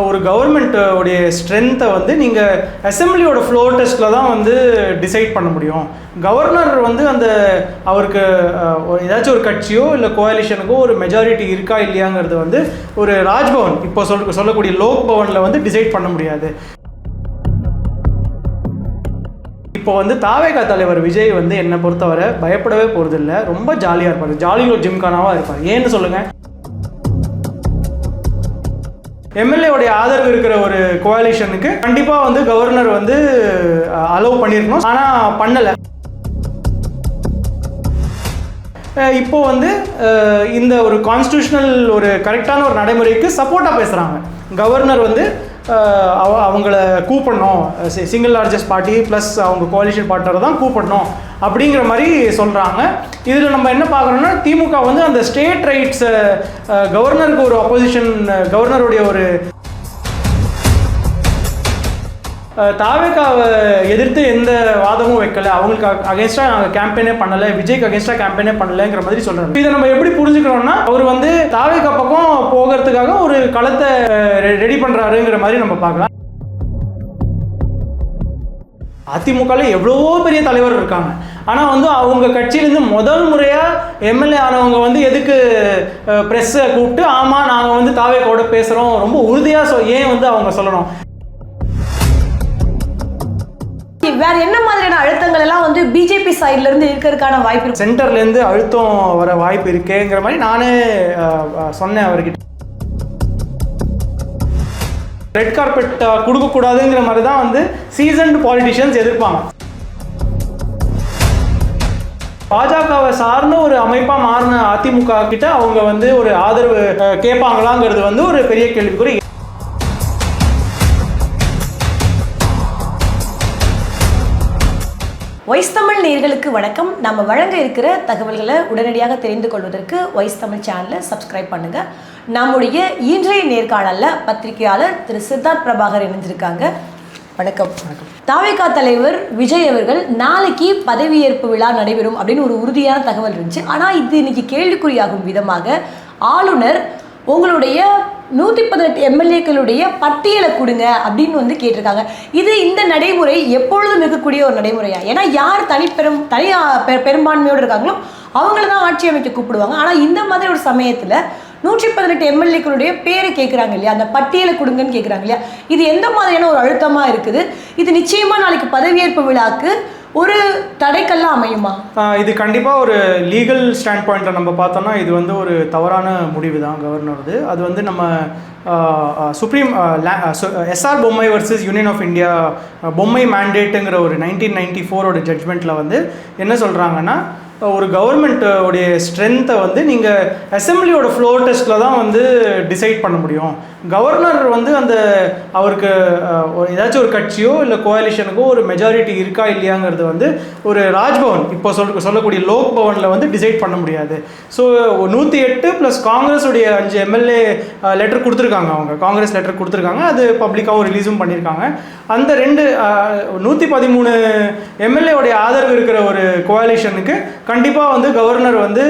ஒரு கவர்மெண்ட் உடைய ஸ்ட்ரென்த்தை வந்து நீங்கள் அசெம்பிளியோட ஃப்ளோர் டெஸ்ட்டில் தான் வந்து டிசைட் பண்ண முடியும். கவர்னர் வந்து அந்த அவருக்கு ஏதாச்சும் ஒரு கட்சியோ இல்லை கோalitionக்கோ ஒரு மெஜாரிட்டி இருக்கா இல்லையாங்கிறது வந்து ஒரு ராஜ்பவன் இப்போ சொல்லக்கூடிய லோக் பவனில் வந்து டிசைட் பண்ண முடியாது. இப்போ வந்து தாவேகா தலைவர் விஜய் வந்து என்னை பொறுத்தவரை பயப்படவே போகிறதில்ல, ரொம்ப ஜாலியாக இருப்பார், ஜாலியோ ஜிம்கானாவாக இருப்பார். ஏன்னு சொல்லுங்கள், எம்எல்ஏவுடைய ஆதரவு இருக்கிற ஒரு கோalitionக்கு கண்டிப்பாக வந்து கவர்னர் வந்து அலோவ் பண்ணியிருக்கணும், ஆனால் பண்ணலை. இப்போ வந்து இந்த ஒரு கான்ஸ்டியூஷனல் ஒரு கரெக்டான ஒரு நடைமுறைக்கு சப்போர்ட்டாக பேசுகிறாங்க. கவர்னர் வந்து அவங்கள கூப்பிடணும், சிங்கிள் லார்ஜஸ்ட் பார்ட்டி ப்ளஸ் அவங்க கோalition பார்ட்னரை தான் கூப்பிடணும் அப்படிங்கிற மாதிரி சொல்கிறாங்க. இதில் நம்ம என்ன பார்க்குறோம்னா, திமுக வந்து அந்த ஸ்டேட் ரைட்ஸை கவர்னருக்கு ஒரு அப்போசிஷன், கவர்னருடைய ஒரு தாவேகாவை எதிர்த்து எந்த வாதமும் வைக்கல, அவங்களுக்கு அகேன்ஸ்டாக நாங்கள் கேம்பெயினே பண்ணலை, விஜய்க்கு அகேன்ஸ்டாக கேம்பெயினே பண்ணலைங்கிற மாதிரி சொல்கிறாங்க. இதை நம்ம எப்படி புரிஞ்சுக்கிறோம்னா, அவர் வந்து தாவேகா பக்கம் போகிறதுக்காக ஒரு களத்தை ரெடி பண்ணுறாருங்கிற மாதிரி நம்ம பார்க்கலாம். அதிமுகவில் எவ்வளவோ பெரிய தலைவர் இருக்காங்க, ஆனால் வந்து அவங்க கட்சியிலேருந்து முதல் முறையாக எம்எல்ஏ ஆனவங்க வந்து எதுக்கு ப்ரெஸ்ஸை கூப்பிட்டு ஆமாம் நாங்கள் வந்து தாவேகாவோட பேசுகிறோம் ரொம்ப உறுதியாக ஏன் வந்து அவங்க சொல்லணும்? வேற என்ன மாதிரியான அழுத்தங்கள் எல்லாம் வந்து பிஜேபி சைட்ல இருந்து இருக்கிறதுக்கான வாய்ப்பு இருக்கு? சென்டர்ல இருந்து அழுத்தம் வர வாய்ப்பு இருக்கேங்கிற மாதிரி நானே சொன்னேன் அவர்கிட்ட. ரெட் கார்பெட் கொடுக்கக்கூடாதுங்கிற மாதிரி தான் வந்து சீசன்டு பாலிட்டிஷியன்ஸ் எதிர்ப்பாங்க. பாஜகவை சார்ந்த ஒரு அமைப்பாக மாறின அதிமுக கிட்ட அவங்க வந்து ஒரு ஆதரவு கேட்பாங்களாங்கிறது வந்து ஒரு பெரிய கேள்விக்குறி. வாய்ஸ் தமிழ் நேயர்களுக்கு வணக்கம். நம்ம வழங்க இருக்கிற தகவல்களை உடனடியாக தெரிந்து கொள்வதற்கு வாய்ஸ் தமிழ் சேனலை சப்ஸ்கிரைப் பண்ணுங்க. நம்முடைய இன்றைய நேர்காணலில் பத்திரிகையாளர் திரு சித்தார்த் பிரபாகர் இணைஞ்சிருக்காங்க. வணக்கம். தாவேகா தலைவர் விஜய் அவர்கள் நாளைக்கு பதவியேற்பு விழா நடைபெறும் அப்படின்னு ஒரு உறுதியான தகவல் இருந்துச்சு. ஆனால் இது இன்னைக்கு கேள்விக்குறியாகும் விதமாக ஆளுநர் உங்களுடைய 118 எம்எல்ஏக்களுடைய பட்டியலை கொடுங்க அப்படின்னு வந்து கேட்டிருக்காங்க. இந்த நடைமுறை எப்பொழுதும் இருக்கக்கூடிய ஒரு நடைமுறையா? ஏன்னா யார் பெரும்பான்மையோடு இருக்காங்களோ அவங்கள தான் ஆட்சி அமைக்க கூப்பிடுவாங்க. ஆனால் இந்த மாதிரி ஒரு சமயத்தில் 118 எம்எல்ஏக்களுடைய பேரை கேட்குறாங்க இல்லையா, அந்த பட்டியலை கொடுங்கன்னு கேட்குறாங்க இல்லையா, இது எந்த மாதிரியான ஒரு அழுத்தமாக இருக்குது? இது நிச்சயமாக நாளைக்கு பதவியேற்பு விழாக்கு ஒரு தடைக்கல்லாம் அமையுமா? இது கண்டிப்பாக ஒரு லீகல் ஸ்டாண்ட் பாயிண்ட்டை நம்ம பார்த்தோம்னா இது வந்து ஒரு தவறான முடிவு தான் கவர்னருது. அது வந்து நம்ம சுப்ரீம் எஸ்ஆர் பொம்மை வர்சஸ் யூனியன் ஆஃப் இந்தியா பொம்மை மேண்டேட்டுங்கிற ஒரு 1994 ஜட்ஜ்மெண்ட்டில் வந்து என்ன சொல்கிறாங்கன்னா, ஒரு கவர்மெண்ட் உடைய ஸ்ட்ரென்த்தை வந்து நீங்கள் அசெம்பிளியோட ஃப்ளோர் டெஸ்ட்டில் தான் வந்து டிசைட் பண்ண முடியும். கவர்னர் வந்து அந்த அவருக்கு ஏதாச்சும் ஒரு கட்சியோ இல்லை கோalitionக்கோ ஒரு மெஜாரிட்டி இருக்கா இல்லையாங்கிறது வந்து ஒரு ராஜ்பவன் இப்போ சொல்லக்கூடிய லோக் பவனில் வந்து டிசைட் பண்ண முடியாது. ஸோ 108 ப்ளஸ் காங்கிரஸ் உடைய 5 எம்எல்ஏ லெட்டர் கொடுத்துருக்காங்க, அவங்க காங்கிரஸ் லெட்டர் கொடுத்துருக்காங்க, அது பப்ளிக்காகவும் ரிலீஸும் பண்ணியிருக்காங்க. அந்த 113 எம்எல்ஏவுடைய ஆதரவு இருக்கிற ஒரு கோalitionக்கு கண்டிப்பாக வந்து கவர்னர் வந்து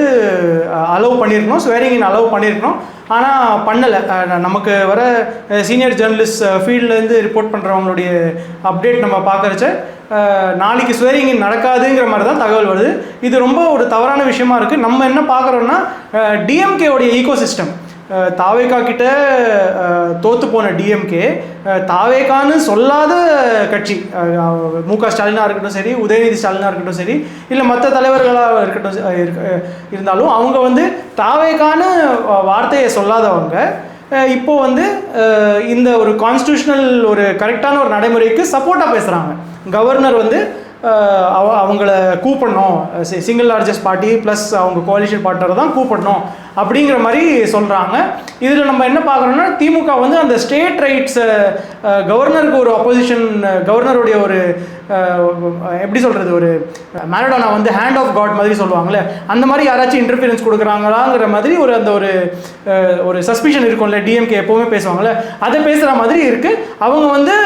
அலோவ் பண்ணியிருக்கணும், ஸ்வேரிங் இன் அலோவ் பண்ணியிருக்கணும், ஆனால் பண்ணலை. நமக்கு வர சீனியர் ஜேர்னலிஸ்ட் ஃபீல்ட்லேருந்து ரிப்போர்ட் பண்ணுறவங்களுடைய அப்டேட் நம்ம பார்க்குறச்ச நாளைக்கு ஸ்வேரிங் இன் நடக்காதுங்கிற மாதிரி தான் தகவல் வருது. இது ரொம்ப ஒரு தவறான விஷயமா இருக்குது. நம்ம என்ன பார்க்குறோன்னா, டிஎம்கேவுடைய ஈகோசிஸ்டம், தாவேகா கிட்ட தோற்று போன டிஎம்கே தாவேகான்னு சொல்லாத கட்சி, முக ஸ்டாலினாக இருக்கட்டும் சரி, உதயநிதி ஸ்டாலினாக இருக்கட்டும் சரி, இல்லை மற்ற தலைவர்களாக இருக்கட்டும் இருந்தாலும் அவங்க வந்து தாவேகான்னு வார்த்தையை சொல்லாதவங்க இப்போ வந்து இந்த ஒரு கான்ஸ்டியூஷனல் ஒரு கரெக்டான ஒரு நடைமுறைக்கு சப்போர்ட்டாக பேசுகிறாங்க. கவர்னர் வந்து அவங்கள கூப்பிடணும், சிங்கிள் லார்ஜஸ்ட் பார்ட்டி ப்ளஸ் அவங்க கோalition பார்ட்னரை தான் கூப்பிடணும் அப்படிங்கிற மாதிரி சொல்கிறாங்க. இதில் நம்ம என்ன பார்க்குறோம்னா, திமுக வந்து அந்த ஸ்டேட் ரைட்ஸை கவர்னருக்கு ஒரு அப்போசிஷன், கவர்னருடைய ஒரு எப்படி சொல்கிறது, ஒரு மேரடோனா வந்து ஹேண்ட் ஆஃப் காட் மாதிரி சொல்லுவாங்களே, அந்த மாதிரி யாராச்சும் இன்டர்ஃபியரன்ஸ் கொடுக்குறாங்களாங்கிற மாதிரி ஒரு சஸ்பிஷன் இருக்கும்ல, டிஎம்கே எப்போவுமே பேசுவாங்கள்ல, அதை பேசுகிற மாதிரி இருக்குது. அவங்க வந்து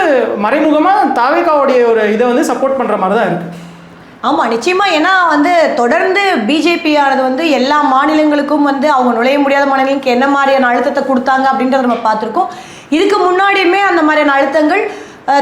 மறைமுகமாக தாவேகாவுடைய ஒரு இதை வந்து சப்போர்ட் பண்ணுற மாதிரி தான் இருக்குது. ஆமாம் நிச்சயமாக. ஏன்னா வந்து தொடர்ந்து பிஜேபி ஆனது வந்து எல்லா மாநிலங்களுக்கும் வந்து அவங்க நுழைய முடியாத மாநிலங்களுக்கு என்ன மாதிரியான அழுத்தத்தை கொடுத்தாங்க அப்படின்றத நம்ம பார்த்துருக்கோம். இதுக்கு முன்னாடியுமே அந்த மாதிரியான அழுத்தங்கள்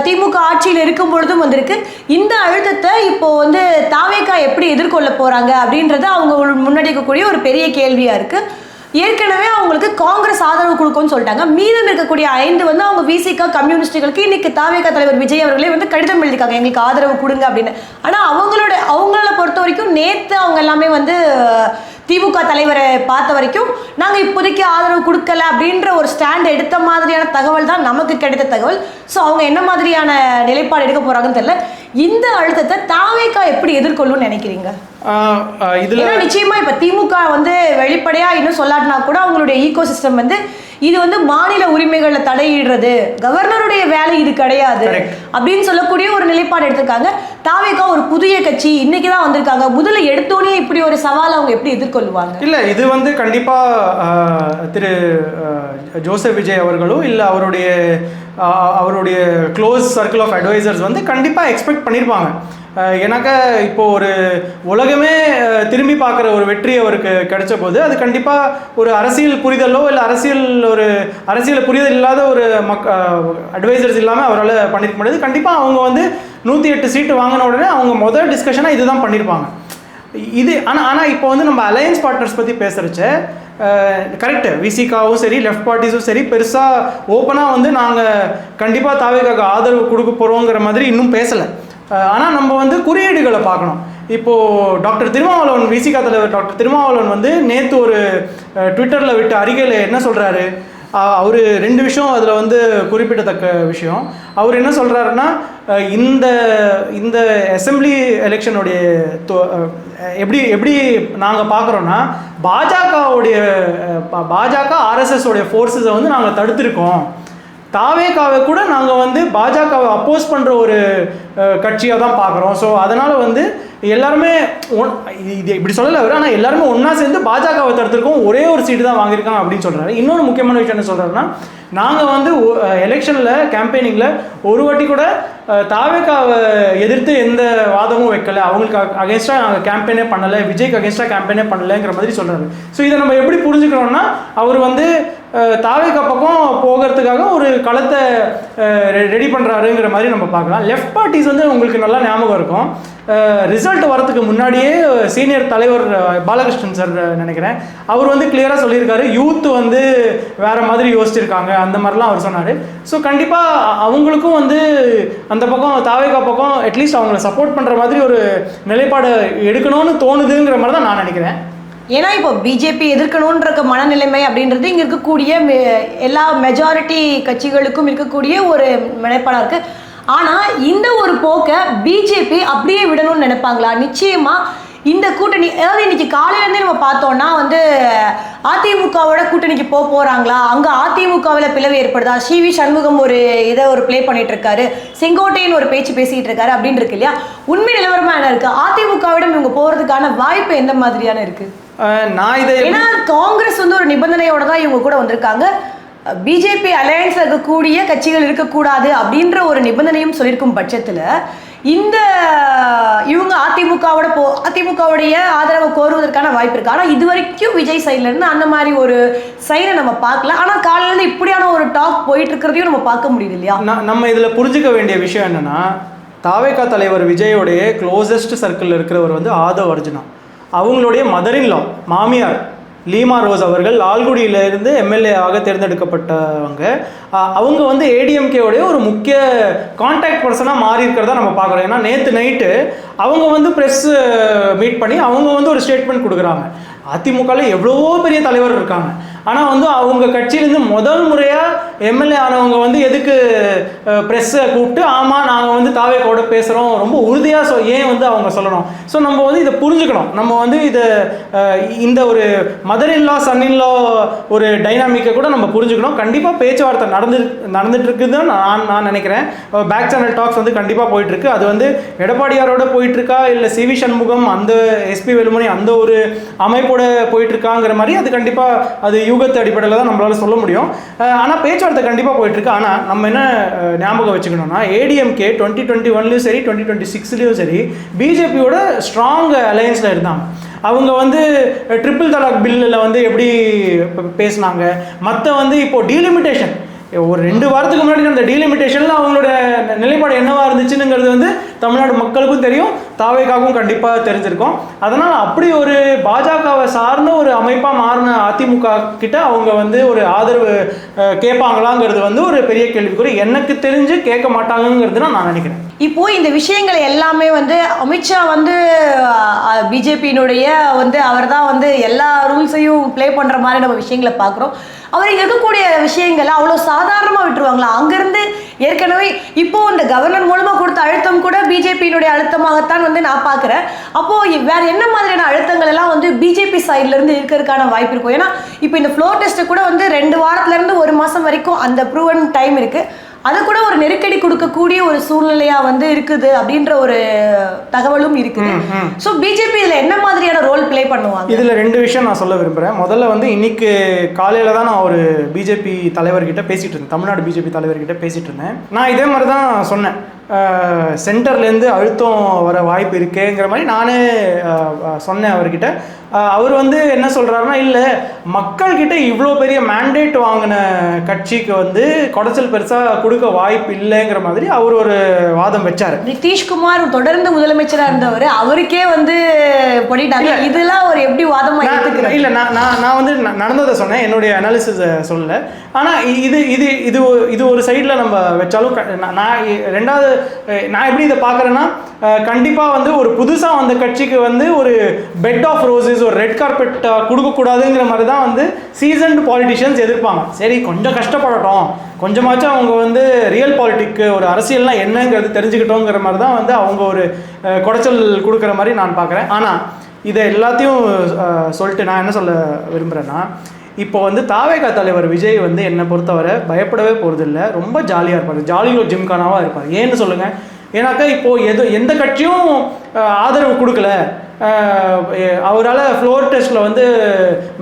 திமுக ஆட்சியில் இருக்கும் பொழுதும் வந்திருக்கு. இந்த அழுத்தத்தை இப்போ வந்து தாவேகா எப்படி எதிர்கொள்ள போகிறாங்க அப்படின்றது அவங்க முன்னாடி இருக்கக்கூடிய ஒரு பெரிய கேள்வியாக இருக்குது. ஏற்கனவே அவங்களுக்கு காங்கிரஸ் ஆதரவு கொடுக்கும்னு சொல்லிட்டாங்க. மீதம் இருக்கக்கூடிய 5 வந்து அவங்க விசிகா கம்யூனிஸ்டுகளுக்கு இன்னைக்கு தாவேகா தலைவர் விஜய் அவர்களே வந்து கடிதம் எழுதிருக்காங்க, எங்களுக்கு ஆதரவு கொடுங்க அப்படின்னு. ஆனால் அவங்கள பொறுத்த வரைக்கும் நேற்று அவங்க எல்லாமே வந்து திமுக தலைவரை பார்த்த வரைக்கும் நாங்கள் இப்போதைக்கு ஆதரவு கொடுக்கல அப்படின்ற ஒரு ஸ்டாண்ட் எடுத்த மாதிரியான தகவல் தான் நமக்கு கிடைத்த தகவல். ஸோ அவங்க என்ன மாதிரியான நிலைப்பாடு எடுக்க போறாங்கன்னு தெரியல. இந்த அழுத்தத்தை தாவேகா எப்படி எதிர்கொள்ளும்னு நினைக்கிறீங்க? இதுல நிச்சயமா இப்ப திமுக வந்து வெளிப்படையா இன்னும் சொல்லாட்டினா கூட அவங்களுடைய ஈகோ சிஸ்டம் வந்து இது வந்து மாநில உரிமைகளை தடையிடுறது, கவர்னருடைய வேலை இது கிடையாது அப்படின்னு சொல்லக்கூடிய ஒரு நிலைப்பாடு எடுத்திருக்காங்க. தாவேகா ஒரு புதிய கட்சி இன்னைக்குதான் வந்திருக்காங்க. முதல்ல எடுத்தோடனே இப்படி ஒரு சவால் அவங்க எப்படி எதிர்கொள்வாங்க? இல்ல இது வந்து கண்டிப்பா திரு ஜோசப் விஜய் அவர்களோ இல்ல அவருடைய க்ளோஸ் சர்க்கிள் ஆஃப் அட்வைசர்ஸ் வந்து கண்டிப்பா எக்ஸ்பெக்ட் பண்ணியிருப்பாங்க. எனக்கு இப்போ ஒரு உலகமே திரும்பி பார்க்குற ஒரு வெற்றி அவருக்கு கிடைச்ச போது அது கண்டிப்பாக ஒரு அரசியல் புரிதலோ இல்லை அரசியல் புரிதல் இல்லாத ஒரு அட்வைசர்ஸ் இல்லாமல் அவரால் பண்ணியிருக்க முடியாது. கண்டிப்பாக அவங்க வந்து 108 சீட்டு வாங்கின உடனே அவங்க முதல் டிஸ்கஷனாக இதுதான் பண்ணியிருப்பாங்க. இது ஆனால் இப்போ வந்து நம்ம அலையன்ஸ் பார்ட்னர்ஸ் பற்றி பேசுகிறச்ச கரெக்டு, விசிகாவும் சரி லெஃப்ட் பார்ட்டிஸும் சரி பெருசாக ஓப்பனாக வந்து நாங்கள் கண்டிப்பாக தாவேகாவுக்கு ஆதரவு கொடுக்க போகிறோங்கிற மாதிரி இன்னும் பேசலை. ஆனால் நம்ம வந்து குறியீடுகளை பார்க்கணும். இப்போது டாக்டர் திருமாவளவன், விசிகா தலைவர் டாக்டர் திருமாவளவன் வந்து நேற்று ஒரு ட்விட்டரில் விட்ட அறிக்கையில் என்ன சொல்கிறாரு, அவர் 2 விஷயம் அதில் வந்து குறிப்பிடத்தக்க விஷயம். அவர் என்ன சொல்கிறாருன்னா, இந்த அசெம்பிளி எலெக்ஷனுடைய எப்படி நாங்கள் பார்க்குறோன்னா பாஜக ஆர்எஸ்எஸ் உடைய ஃபோர்ஸஸை வந்து நாங்கள் தடுத்திருக்கோம். தாவேகாவை கூட நாங்கள் வந்து பாஜகவை அப்போஸ் பண்ணுற ஒரு கட்சியாக தான் பார்க்குறோம். ஸோ அதனால் வந்து எல்லாருமே இது இப்படி சொல்லலை அவர், ஆனால் எல்லாருமே ஒன்றா சேர்ந்து பாஜகவை தடுத்திருக்கோம், ஒரே ஒரு சீட்டு தான் வாங்கியிருக்காங்க அப்படின்னு சொல்கிறாரு. இன்னொரு முக்கியமான விஷயம் என்ன சொல்கிறாருன்னா, நாங்கள் வந்து எலெக்ஷனில் கேம்பெயினிங்கில் ஒரு வாட்டி கூட தாவேகாவை எதிர்த்து எந்த வாதமும் வைக்கலை, அவங்களுக்கு அகேன்ஸ்டாக நாங்கள் கேம்பெயினே பண்ணலை, விஜய்க்கு அகேன்ஸ்டாக கேம்பெயினே பண்ணலைங்கிற மாதிரி சொல்கிறாரு. ஸோ இதை நம்ம எப்படி புரிஞ்சுக்கிறோம்னா, அவர் வந்து தாவேகா பக்கம் போகிறதுக்காக ஒரு களத்தை ரெடி பண்ணுறாருங்கிற மாதிரி நம்ம பார்க்கலாம். லெஃப்ட் பார்ட்டிஸ் வந்து உங்களுக்கு நல்லா ஞாபகம் இருக்கும், ரிசல்ட் வரதுக்கு முன்னாடியே சீனியர் தலைவர் பாலகிருஷ்ணன் சார் நினைக்கிறேன், அவர் வந்து கிளியராக சொல்லியிருக்காரு யூத் வந்து வேறு மாதிரி யோசிச்சிருக்காங்க அந்த மாதிரிலாம் அவர் சொன்னார். ஸோ கண்டிப்பாக அவங்களுக்கும் வந்து அந்த பக்கம் தாவேகா பக்கம் அட்லீஸ்ட் அவங்கள சப்போர்ட் பண்ணுற மாதிரி ஒரு நிலைப்பாடு எடுக்கணும்னு தோணுதுங்கிற மாதிரி தான் நான் நினைக்கிறேன். ஏன்னா இப்போ பிஜேபி எதிர்க்கணுன்ற மனநிலைமை அப்படின்றது இங்கே இருக்கக்கூடிய எல்லா மெஜாரிட்டி கட்சிகளுக்கும் இருக்கக்கூடிய ஒரு நிலைப்பாடாக இருக்குது. ஆனால் இந்த ஒரு போக்கை பிஜேபி அப்படியே விடணும்னு நினைப்பாங்களா? நிச்சயமாக இந்த கூட்டணி, அதாவது இன்னைக்கு காலையிலேருந்தே நம்ம பார்த்தோம்னா வந்து அதிமுகவோட கூட்டணிக்கு போகிறாங்களா, அங்கே அதிமுகவில் பிளவு ஏற்படுதா, சிவி சண்முகம் ஒரு ப்ளே பண்ணிட்டு இருக்காரு, செங்கோட்டையன் ஒரு பேச்சு பேசிட்டு இருக்காரு அப்படின்னு இருக்கு இல்லையா? உண்மை நிலவரமாக என்ன இருக்குது? அதிமுகவிடம் இவங்க போகிறதுக்கான வாய்ப்பு எந்த மாதிரியான இருக்குது? ஏன்னா காங்கிரஸ் வந்து ஒரு நிபந்தனையோட தான் இவங்க கூட வந்திருக்காங்க, பிஜேபி அலையன்ஸ்ல இருக்கக்கூடிய கட்சிகள் இருக்கக்கூடாது அப்படின்ற ஒரு நிபந்தனையும் சொல்லியிருக்கும் பட்சத்தில் இவங்க அதிமுகவுடைய ஆதரவை கோருவதற்கான வாய்ப்பு இருக்கு. ஆனால் இது வரைக்கும் விஜய் சைட்ல இருந்து அந்த மாதிரி ஒரு சைனை நம்ம பார்க்கல. ஆனால் காலையில இப்படியான ஒரு டாக் போயிட்டு இருக்கிறதையும் நம்ம பார்க்க முடியுது இல்லையா? நம்ம இதுல புரிஞ்சுக்க வேண்டிய விஷயம் என்னன்னா, தாவேகா தலைவர் விஜயோடைய க்ளோசஸ்ட் சர்க்கிள் இருக்கிறவர் வந்து ஆதவ் அர்ஜுனா, அவங்களுடைய மதரின்லா மாமியார் லீமா ரோஸ் அவர்கள் லால்குடியிலிருந்து எம்எல்ஏ ஆக தேர்ந்தெடுக்கப்பட்டவங்க. அவங்க வந்து ஏடிஎம்கேவுடைய ஒரு முக்கிய கான்டாக்ட் பர்சனாக மாறி இருக்கிறதா நம்ம பார்க்குறோம். ஏன்னா நேற்று நைட்டு அவங்க வந்து ப்ரெஸ் மீட் பண்ணி அவங்க வந்து ஒரு ஸ்டேட்மெண்ட் கொடுக்குறாங்க. அதிமுகவில் எவ்வளவோ பெரிய தலைவர் இருக்காங்க, ஆனால் வந்து அவங்க கட்சியிலேருந்து முதல் முறையாக எம்எல்ஏ ஆனவங்க வந்து எதுக்கு ப்ரெஸ்ஸை கூப்பிட்டு ஆமாம் நாங்கள் வந்து தாவேகாவோட பேசுகிறோம் ரொம்ப உறுதியாக ஏன் வந்து அவங்க சொல்லணும்? ஸோ நம்ம வந்து இதை புரிஞ்சுக்கணும். நம்ம வந்து இந்த ஒரு மதர் இன்லா சன் இன்லா ஒரு டைனாமிக்கை கூட நம்ம புரிஞ்சுக்கணும். கண்டிப்பாக பேச்சுவார்த்தை நடந்துட்டு இருக்குதுன்னு நான் நினைக்கிறேன். பேக் சேனல் டாக்ஸ் வந்து கண்டிப்பாக போயிட்டுருக்கு. அது வந்து எடப்பாடியாரோட போயிட்டுருக்கா இல்லை சிவி சண்முகம் அந்த எஸ்பி வேலுமணி அந்த ஒரு அமைப்போட போயிட்டுருக்காங்கிற மாதிரி அது கண்டிப்பாக அது யூகத்து அடிப்படையில் தான் நம்மளால சொல்ல முடியும். ஆனால் பேச்சுவார்த்தை கண்டிப்பாக போயிட்டுருக்கு. ஆனால் நம்ம என்ன ஞாபகம் வச்சுக்கணும்னா ஏடிஎம்கே 2021லையும் சரி 2026லையும் சரி பிஜேபியோட ஸ்ட்ராங் அலையன்ஸில் இருந்தாங்க. அவங்க வந்து ட்ரிபிள் தலாக் பில்லில் வந்து எப்படி பேசினாங்க, மற்ற வந்து இப்போது டீலிமிட்டேஷன் ஒரு 2 வாரத்துக்கு முன்னாடி அந்த டீலிமிட்டேஷனில் அவங்களோட நிலைப்பாடு என்னவா இருந்துச்சுங்கிறது வந்து தமிழ்நாடு மக்களுக்கும் தெரியும், தாவேக்காவும் கண்டிப்பாக தெரிஞ்சிருக்கும். அதனால் அப்படி ஒரு பாஜகவை சார்ந்த ஒரு அமைப்பாக மாறின அதிமுக கிட்ட அவங்க வந்து ஒரு ஆதரவு கேட்பாங்களாங்கிறது வந்து ஒரு பெரிய கேள்விக்குறி. எனக்கு தெரிஞ்சு கேட்க மாட்டாங்கிறது நான் நினைக்கிறேன். இப்போ இந்த விஷயங்கள் எல்லாமே வந்து அமித்ஷா வந்து பிஜேபியினுடைய வந்து அவர் தான் வந்து எல்லா ரூல்ஸையும் ப்ளே பண்ணுற மாதிரி நம்ம விஷயங்களை பார்க்குறோம். அவர் இருக்கக்கூடிய விஷயங்களை அவ்வளோ சாதாரணமாக விட்டுருவாங்களா? அங்கேருந்து ஏற்கனவே இப்போ இந்த கவர்னர் மூலமாக கொடுத்த அழுத்தம் கூட பிஜேபியினுடைய அழுத்தமாகத்தான் வந்து நான் பார்க்குறேன். அப்போது வேற என்ன மாதிரியான அழுத்தங்கள் எல்லாம் வந்து பிஜேபி சைட்லேருந்து இருக்கிறதுக்கான வாய்ப்பு இருக்கும்? ஏன்னா இப்போ இந்த ஃப்ளோர் டெஸ்ட்டு கூட வந்து 2 வாரத்துலேருந்து 1 மாதம் வரைக்கும் அந்த ப்ரூவன் டைம் இருக்குது. அது கூட ஒரு நெருக்கடி கொடுக்கக்கூடிய ஒரு சூழ்நிலையா வந்து இருக்குது அப்படின்ற ஒரு தகவலும் இருக்குது. ஸோ பிஜேபி இதில் என்ன மாதிரியான ரோல் பிளே பண்ணுவாங்க? இதில் 2 விஷயம் நான் சொல்ல விரும்புகிறேன். முதல்ல வந்து இன்னைக்கு காலையில் தான் நான் ஒரு பிஜேபி தலைவர்கிட்ட பேசிகிட்டு இருந்தேன், தமிழ்நாடு பிஜேபி தலைவர்கிட்ட பேசிகிட்டு இருந்தேன். நான் இதே மாதிரி தான் சொன்னேன், சென்டர்லேருந்து அழுத்தம் வர வாய்ப்பு இருக்கேங்கிற மாதிரி நானே சொன்னேன் அவர்கிட்ட. அவர் வந்து என்ன சொல்கிறாருன்னா, இல்லை மக்கள்கிட்ட இவ்வளோ பெரிய மேண்டேட் வாங்கின கட்சிக்கு வந்து குடைச்சல் பெருசாக கொடுக்க வாய்ப்பு இல்லைங்கிற மாதிரி அவர் ஒரு வாதம் வச்சார். நிதிஷ்குமார் தொடர்ந்து முதலமைச்சராக இருந்தவர், அவருக்கே வந்து பண்ணிட்டாங்க. இதெல்லாம் ஒரு எப்படி வாதமாக எடுத்துக்கிறேன்? இல்லை, நான் வந்து நடந்ததை சொன்னேன், என்னுடைய அனாலிசிஸை சொல்லலை. ஆனால் இது இது இது இது ஒரு சைடில் நம்ம வச்சாலும் நான் எப்படி இதை பார்க்குறேன்னா, கண்டிப்பாக வந்து ஒரு புதுசாக வந்த கட்சிக்கு வந்து ஒரு பெட் ஆஃப் ரோசஸ், ஒரு ரெட் கார்பெட் கொடுக்கக்கூடாதுங்கிற மாதிரி தான் வந்து சீசன்டு பாலிட்டிஷியன்ஸ் எதிர்ப்பாங்க. சரி, கொஞ்சம் கஷ்டப்படட்டும், கொஞ்சமாச்சும் அவங்க வந்து ரியல் பாலிட்டிக்கு ஒரு அரசியல்னால் என்னங்கிறது தெரிஞ்சுக்கிட்டோங்கிற மாதிரி தான் வந்து அவங்க ஒரு குடைச்சல் கொடுக்குற மாதிரி நான் பார்க்குறேன். ஆனால் இதை எல்லாத்தையும் சொல்லிட்டு நான் என்ன சொல்ல விரும்புகிறேன்னா, இப்போ வந்து தாவேகா தலைவர் விஜய் வந்து என்னை பொறுத்தவரை பயப்படவே போகிறதில்ல, ரொம்ப ஜாலியாக இருப்பார், ஜாலியோ ஜிம்கானாவாக இருப்பார். ஏன்னு சொல்லுங்கள், ஏன்னாக்கா இப்போது எந்த கட்சியும் ஆதரவு கொடுக்கல, அவரால் ஃப்ளோர் டெஸ்ட்டில் வந்து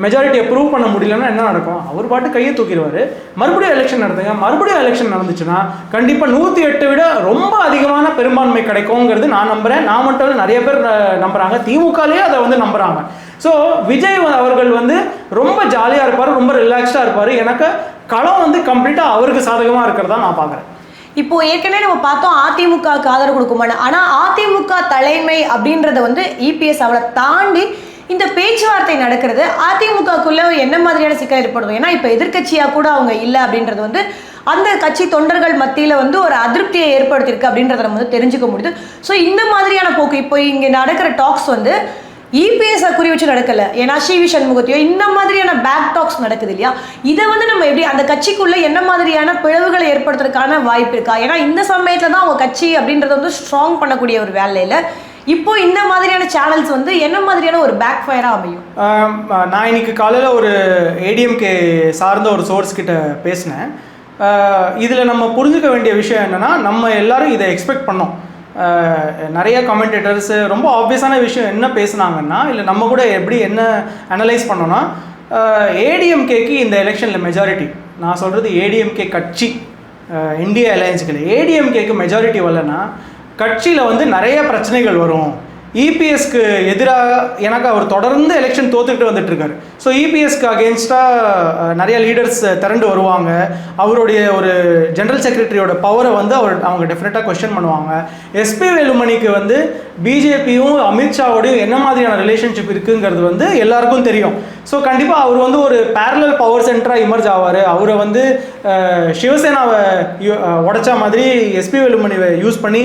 மெஜாரிட்டியை ப்ரூவ் பண்ண முடியலன்னா என்ன நடக்கும்? அவர் பாட்டு கையை தூக்கிடுவார், மறுபடியும் எலெக்ஷன் நடத்துங்க. மறுபடியும் எலெக்ஷன் நடந்துச்சுன்னா கண்டிப்பாக 108 விட ரொம்ப அதிகமான பெரும்பான்மை கிடைக்குங்கிறது நான் நம்புகிறேன். நான் மட்டும் நிறைய பேர் நம்புகிறாங்க, திமுகலேயே அதை வந்து நம்புகிறாங்க. ஸோ விஜய் அவர்கள் வந்து ரொம்ப ஜாலியாக இருப்பார், ரொம்ப ரிலாக்ஸ்டாக இருப்பார். எனக்கு களம் வந்து கம்ப்ளீட்டாக அவருக்கு சாதகமாக இருக்கிறதா நான் பார்க்குறேன். இப்போ ஏற்கனவே நம்ம பார்த்தோம் அதிமுகவுக்கு ஆதரவு கொடுக்குமான்னு. ஆனால் அதிமுக தலைமை அப்படின்றத வந்து இபிஎஸ் அவளை தாண்டி இந்த பேச்சுவார்த்தை நடக்கிறது அதிமுகக்குள்ள என்ன மாதிரியான சிக்கல் ஏற்படுது? ஏன்னா இப்போ எதிர்கட்சியாக கூட அவங்க இல்லை அப்படின்றது வந்து அந்த கட்சி தொண்டர்கள் மத்தியில் வந்து ஒரு அதிருப்தியை ஏற்படுத்தியிருக்கு அப்படின்றத நம்ம வந்து தெரிஞ்சுக்க முடியுது. ஸோ இந்த மாதிரியான போக்கு இப்போ இங்கே நடக்கிற டாக்ஸ் வந்து இபிஎஸ் குறி வச்சு நடக்கல, ஏன்னா சிவி சண்முகத்தையோ இந்த மாதிரியான பேக் டாக்ஸ் நடக்குது இல்லையா? இதை வந்து நம்ம எப்படி அந்த கட்சிக்குள்ள என்ன மாதிரியான பிளவுகளை ஏற்படுத்துறதுக்கான வாய்ப்பு இருக்கா? ஏன்னா இந்த சமயத்தில் தான் அவங்க கட்சி அப்படின்றத வந்து ஸ்ட்ராங் பண்ணக்கூடிய ஒரு வேலையில் இப்போ இந்த மாதிரியான சேனல்ஸ் வந்து என்ன மாதிரியான ஒரு பேக் ஃபயராக அமையும்? நான் இன்னைக்கு காலையில் ஒரு ஏடிஎம்கே சார்ந்த ஒரு சோர்ஸ் கிட்ட பேசினேன். இதில் நம்ம புரிஞ்சுக்க வேண்டிய விஷயம் என்னென்னா, நம்ம எல்லாரும் இதை எக்ஸ்பெக்ட் பண்ணோம். நிறைய கமெண்டேட்டர்ஸ் ரொம்ப ஆப்வியஸான விஷயம் என்ன பேசுனாங்கன்னா, இல்லை நம்ம கூட எப்படி என்ன அனலைஸ் பண்ணோன்னா, ஏடிஎம்கேக்கு இந்த எலெக்ஷனில் மெஜாரிட்டி, நான் சொல்கிறது ஏடிஎம்கே கட்சி, இந்தியா அலையன்ஸுக்கு இல்லை, ஏடிஎம்கேக்கு மெஜாரிட்டி வரலன்னா கட்சியில் வந்து நிறைய பிரச்சனைகள் வரும். இபிஎஸ்க்கு எதிராக எனக்கு அவர் தொடர்ந்து எலெக்ஷன் தோத்துக்கிட்டு வந்துட்டுருக்காரு. ஸோ இபிஎஸ்க்கு அகேன்ஸ்டாக நிறைய லீடர்ஸ் திரண்டு வருவாங்க. அவருடைய ஒரு ஜென்ரல் செக்ரட்டரியோட பவரை வந்து அவங்க டெஃபினட்டாக கொஸ்டின் பண்ணுவாங்க. எஸ்பி வேலுமணிக்கு வந்து பிஜேபியும் அமித்ஷாவோடையும் என்ன மாதிரியான ரிலேஷன்ஷிப் இருக்குங்கிறது வந்து எல்லாருக்கும் தெரியும். ஸோ கண்டிப்பாக அவர் வந்து ஒரு பேரலல் பவர் சென்டராக இமர்ஜ் ஆவார். அவரை வந்து சிவசேனாவை உடைச்ச மாதிரி எஸ்பி வேலுமணியை யூஸ் பண்ணி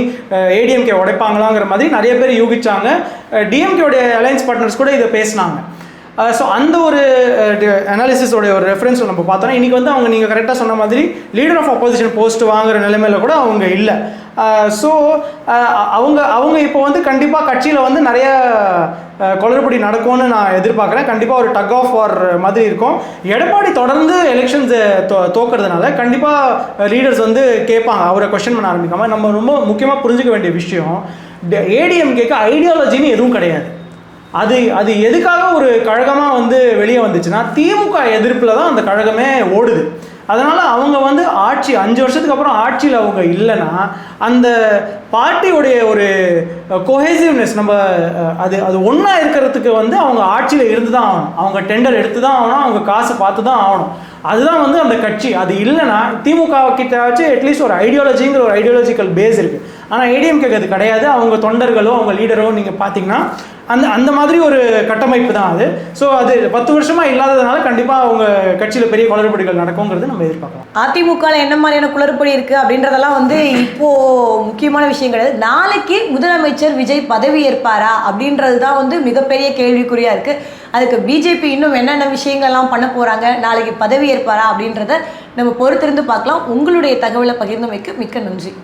ஏடிஎம்கே உடைப்பாங்களாங்கிற மாதிரி நிறைய பேர் யூகிச்சாங்க. டிஎம்கேவுடைய அலையன்ஸ் பார்ட்னர்ஸ் கூட இதை பேசினாங்க. ஸோ அந்த ஒரு அனாலிசிஸோடைய ஒரு ரெஃபரன்ஸ் நம்ம பார்த்தோன்னா, இன்றைக்கி வந்து அவங்க நீங்கள் கரெக்டாக சொன்ன மாதிரி லீடர் ஆஃப் ஆப்போசிஷன் போஸ்ட் வாங்குகிற நிலைமையில் கூட அவங்க இல்லை. ஸோ அவங்க இப்போ வந்து கண்டிப்பாக கட்சியில் வந்து நிறைய குளறுபடி நடக்கும்னு நான் எதிர்பார்க்குறேன். கண்டிப்பாக ஒரு டக் ஆஃப் வார் மாதிரி இருக்கும். எடப்பாடி தொடர்ந்து எலெக்ஷன்ஸை தோக்கிறதுனால கண்டிப்பாக லீடர்ஸ் வந்து கேட்பாங்க, அவரை கொஸ்டின் பண்ண ஆரம்பிக்காமல். நம்ம ரொம்ப முக்கியமாக புரிஞ்சுக்க வேண்டிய விஷயம், ஏடிஎம்கேக்கு ஐடியாலஜின்னு எதுவும் கிடையாது. அது எதுக்காக ஒரு கழகமாக வந்து வெளியே வந்துச்சுன்னா திமுக எதிர்ப்பில் தான் அந்த கழகமே ஓடுது. அதனால் அவங்க வந்து ஆட்சி 5 வருஷத்துக்கு அப்புறம் ஆட்சியில் அவங்க இல்லைன்னா அந்த பார்ட்டியோடைய ஒரு கொஹேசிவ்னஸ் நம்ம அது ஒன்றா இருக்கிறதுக்கு வந்து அவங்க ஆட்சியில் இருந்து தான் ஆகணும், அவங்க டெண்டர் எடுத்து தான் ஆகணும், அவங்க காசு பார்த்து தான் ஆகணும். அதுதான் வந்து அந்த கட்சி. அது இல்லைன்னா திமுக கிட்டாச்சு அட்லீஸ்ட் ஒரு ஐடியாலஜிங்கிற ஒரு ஐடியாலஜிக்கல் பேஸ் இருக்குது. ஆனால் ஏடிஎம்கேக்கு அது கிடையாது. அவங்க தொண்டர்களோ அவங்க லீடரோ நீங்கள் பார்த்தீங்கன்னா அந்த மாதிரி ஒரு கட்டமைப்பு தான் அது. ஸோ அது 10 வருஷமாக இல்லாததுனால கண்டிப்பாக அவங்க கட்சியில் பெரிய குளறுபடிகள் நடக்குங்கிறது நம்ம எதிர்பார்க்கலாம். அதிமுகவில் என்ன மாதிரியான குளறுபடி இருக்குது அப்படின்றதெல்லாம் வந்து இப்போது முக்கியமான விஷயம் கிடையாது. நாளைக்கு முதலமைச்சர் விஜய் பதவி ஏற்பாரா அப்படின்றது தான் வந்து மிகப்பெரிய கேள்விக்குறியாக இருக்குது. அதுக்கு பிஜேபி இன்னும் என்னென்ன விஷயங்கள்லாம் பண்ண போகிறாங்க, நாளைக்கு பதவி ஏற்பாரா அப்படின்றத நம்ம பொறுத்திருந்து பார்க்கலாம். உங்களுடைய தகவலை பகிர்ந்தமைக்கு மிக்க நன்றி.